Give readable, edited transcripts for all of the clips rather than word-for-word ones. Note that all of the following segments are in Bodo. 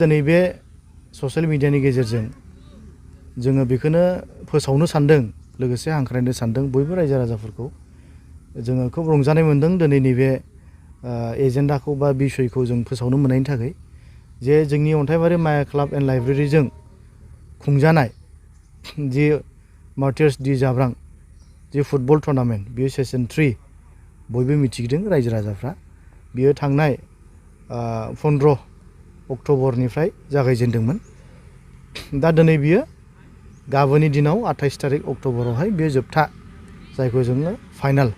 दिनै बे ससियेल मिडियानि गेजेरजों जोङो बेखौनो फोसावनो सानदों लोगोसे हांख्रायनो सानदों बयबो रायजो राजाफोरखौ जोङो खोब रंजानाय मोनदों दिनै नैबे एजेन्डाखौ बा बिसयखौ जों फोसावनो मोननायनि थाखाय जे जोंनि अन्थाइबारि माया क्लाब एन्ड लाइब्रेरिजों खुंजानाय जि मार्टियार्स डि जाब्रां जि फुटबल टुर्नामेन्ट बियो सेसन 3 बयबो मिथिदों रायजो राजाफ्रा बियो थांनाय 15 अक्ट'बरनिफ्राय जागायजेनदोंमोन दा दिनै बियो गाबोननि दिनाव 28 तारिख अक्ट'बरावहाय बियो जोबथा जायखौ जोङो फाइनाल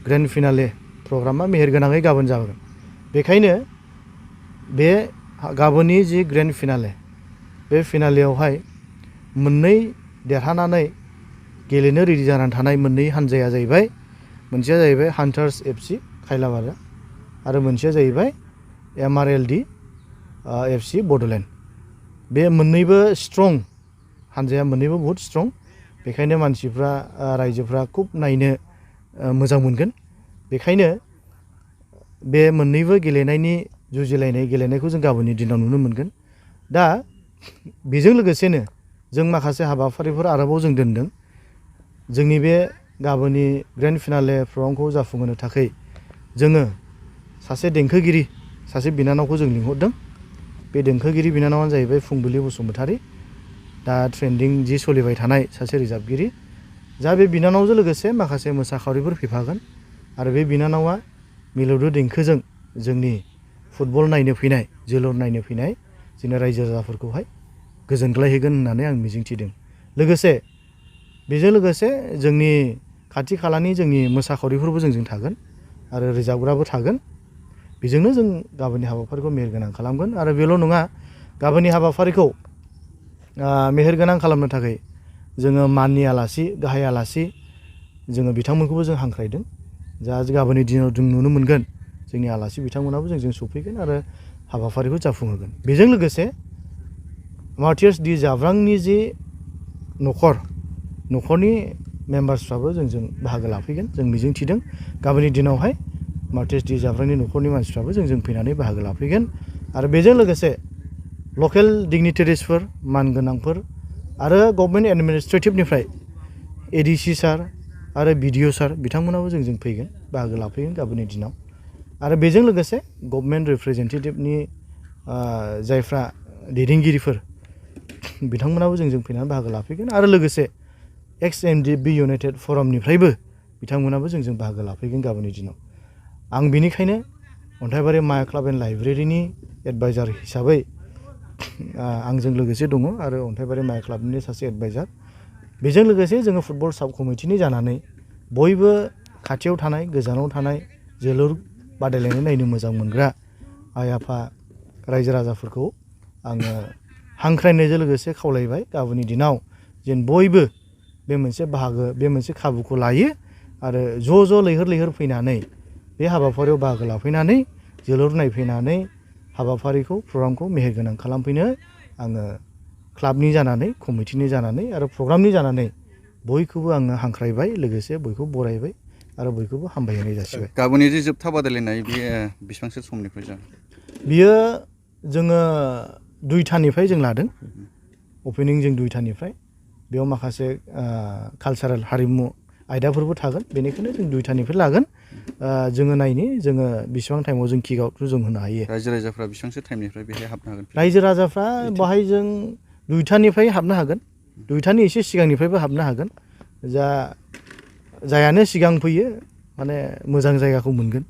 ग्रेन्ड फिनाले प्रग्रामा मेहेरगोनाङै गाबोन जागोन बेखायनो बे गाबोननि जि ग्रेन्ड फिनाले बे फिनालेयावहाय मोननै देरहानानै गेलेनो रेडि जानानै थानाय मोननै हानजाया जाहैबाय मोनसेया जाहैबाय हान्टार्स FC खायलाबारा आरो मोनसेया जाहैबाय MRLD FC बड'लेण्ड बे मोननैबो स्ट्रं हानजाया मोननैबो बहुत स्ट्रं बेखायनो मानसिफ्रा रायजोफ्रा खुब नायनो मोजां मोनगोन बेखायनो बे मोननैबो गेलेनायनि जुजिलायनाय गेलेनायखौ जों गाबोननि दिनाव नुनो मोनगोन दा बेजों लोगोसेनो जों माखासे हाबाफारिफोर आरोबाव जों दोनदों जोंनि बे गाबोननि ग्रेन्ड फिनाले प्रग्रामखौ जाफुंहोनो थाखाय जोङो सासे देंखोगिरि सासे बिनानावखौ जों लिंहरदों बे देंखोगिरि बिनानावानो जाहैबाय फुंबिलि बसुमतारी दा ट्रेन्डिं जि सोलिबाय थानाय सासे रोजाबगिरि जा बे बिनानावजों लोगोसे माखासे मोसाखावरिफोर फैफागोन आरो बे बिनानावा मिलौदो देंखोजों जोंनि फुटबल नायनो फैनाय जोलुर नायनो फैनाय जोंनि रायजो राजाफोरखौहाय गोजोनग्लायहोगोन होननानै आं मिजिंथिदों लोगोसे बेजों लोगोसे जोंनि खाथि खालानि जोंनि मोसाखावरिफोरबो जोंजों थागोन आरो रोजाबग्राबो थागोन बेजोंनो जों गाबोननि हाबाफारिखौ मेहेरगोनां खालामगोन आरो बेल' नङा गाबोननि हाबाफारिखौ मेहेरगोनां खालामनो थाखाय जोङो माननि आलासि गाहाय आलासि जोङो बिथांमोनखौबो जों हांख्रायदों जा गाबोननि दिनाव जों नुनो मोनगोन जोंनि आलासि बिथांमोनाबो जोंजों सफैगोन आरो हाबाफारिखौ जाफुंहोगोन बेजों लोगोसे मार्टियार्स डि जाब्रांनि जि न'खरनि मेम्बार्सफ्राबो जोंजों बाहागो लाफैगोन जों मिजिंथिदों गाबोननि दिनावहाय मार्टियार्स डि जाब्रांनि न'खरनि मानसिफ्राबो जोंजों फैनानै बाहागो लाफैगोन आरो बेजों लोगोसे लकेल डिगनिटारिसफोर मानगोनांफोर आरो गभर्नमेन्ट एडमिनिस्ट्रेटिभनिफ्राय ADC सार आरो BDO सार बिथांमोनाबो जोंजों फैगोन बाहागो लाफैगोन गाबोननि दिनाव आरो बेजों लोगोसे गभर्नमेन्ट रिप्रेजेन्टेटिभनि जायफ्रा दैदेनगिरिफोर बिथांमोनाबो जोंजों फैनानै बाहागो लाफैगोन आरो लोगोसे NDFB इउनाइटेड फरामनिफ्रायबो बिथांमोनाबो जोंजों बाहागो लाफैगोन गाबोननि दिनाव आं बिनिखायनो अन्थाइबारि माया क्लाब एन्ड लाइब्रेरिनि एडभाइजार हिसाबै आंजों लोगोसे दङ आरो अन्थाइबारि माया क्लाबनि सासे एडभाइजार बेजों लोगोसे जोङो फुटबल साब कमिटिनि जानानै बयबो खाथियाव थानाय गोजानाव थानाय जोलुर बादायलायनाय नायनो मोजां मोनग्रा आइ आफा रायजो राजाफोरखौ आङो हांख्रायनायजों लोगोसे खावलायबाय गाबोननि दिनाव जेन बयबो बे मोनसे बाहागो बे मोनसे खाबुखौ लायो आरो ज' लैहोर लैहोर फैनानै बे हाबाफारियाव बाहागो लाफैनानै जोलुर नायफैनानै हाबाफारिखौ प्रग्रामखौ मेहेरगोनां खालामफैनो आङो क्लाबनि जानानै कमिटिनि जानानै आरो प्रग्रामनि जानानै बयखौबो आङो हांख्रायबाय लोगोसे बयखौबो बरायबाय आरो बयखौबो हामबायहोनाय जासिबाय गाबोननि जे जोबथा बादायलायनाय बेयो बेसेबांसो समनिफ्राय जागोन बियो जोङो 2थानिफ्राय जों लादों अपेनिं जों 2थानिफ्राय बेयाव माखासे कालचारेल हारिमु आयदाफोरबो थागोन बेनिखायनो जों 2थानिफ्राय लागोन जोङो नायनि जोङो बेसेबां टाइमाव जों किक आउटखौ जों होनो हायो रायजो राजाफ्रा बेसेबांसो टाइमनिफ्राय बेहाय हाबनो हागोन रायजो राजाफ्रा बाहाय जों 2थानिफ्राय हाबनो हागोन 2थानि एसे सिगांनिफ्रायबो हाबनो हागोन जायानो सिगां फैयो माने मोजां जायगाखौ मोनगोन